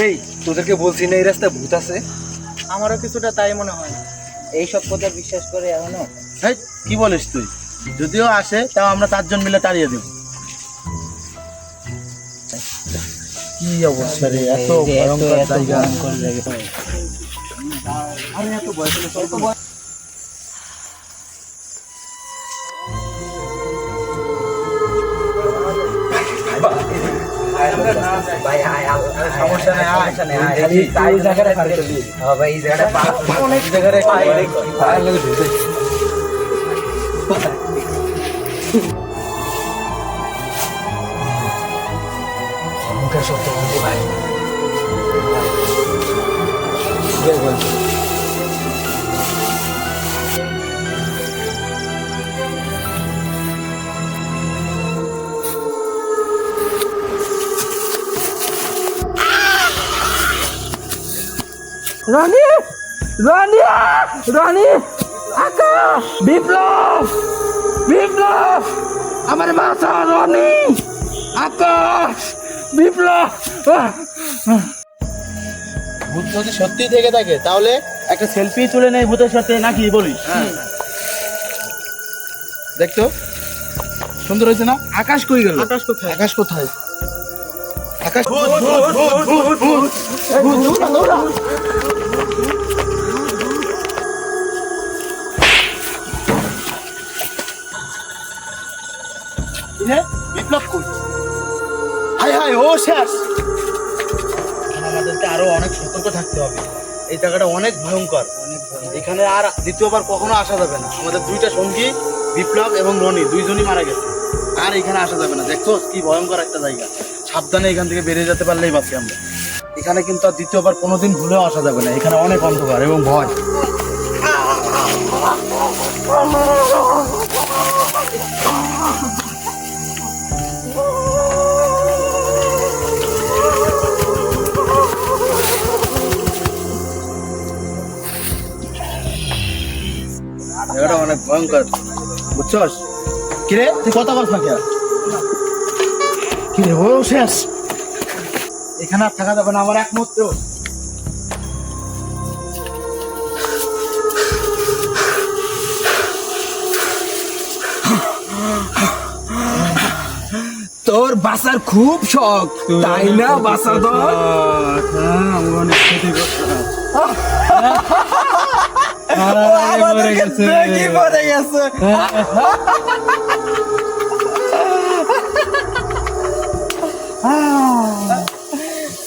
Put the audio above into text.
এই তোদেরকে বলছি না এই রাস্তায় ভূত আছে। আমারও কিছুটা তাই মনে হয়। এইসব কথা বিশ্বাস করে এখনো? এই কি বলিস তুই? যদিও আসে তাও আমরা 4 জন মিলে তাড়িয়ে দেব। কি অবস্থা রে, এত ভয়ঙ্কর জায়গা। আরে এত বয়স হলো, স্বল্প বয়স। সমস্যা নেই, আয়। অনেক জায়গায় মুখের শব্দ বলতে ভাই রানী, রানী, রানী, আকাশ, বিপ্লব, বিপ্লব, আমার মাথা, রানী, আকাশ, বিপ্লব। ভূত যদি সত্যি থেকে থাকে তাহলে একটা সেলফি তুলে নেই ভূতের সাথে, নাকি বলিস? দেখতো সুন্দর হয়েছে না? আকাশ কই গেল? আকাশ কোথায়? আকাশ কোথায়? আকাশ বিপ্লব কই? হায় হায়, ও শেষ। আমাদেরকে আরো অনেক সতর্ক থাকতে হবে। এই জায়গাটা অনেক ভয়ঙ্কর। এখানে আর দ্বিতীয়বার কখনো আসা যাবে না। আমাদের 2টা সঙ্গী বিপ্লব এবং রনি 2জনই মারা গেছে। আর এখানে আসা যাবে না। দেখছো কি ভয়ঙ্কর একটা জায়গা। সাবধানে এখান থেকে বেরিয়ে যেতে পারলেই বাঁচি আমরা। এখানে কিন্তু আর দ্বিতীয়বার কোনোদিন ভুলেও আসা যাবে না। এখানে অনেক অন্ধকার এবং ভয়। জায়গাটা অনেক ভয়ঙ্কর, বুঝছস? কিরে তুই কথা বলছ না কে? কিরে ও শেষ। এখানে আর থাকা যাবে না আমার একমাত্র। তোর বাসার খুব শখ, তাই না বাসা? তোর অনেক ক্ষতি করছে। মরে গেছে।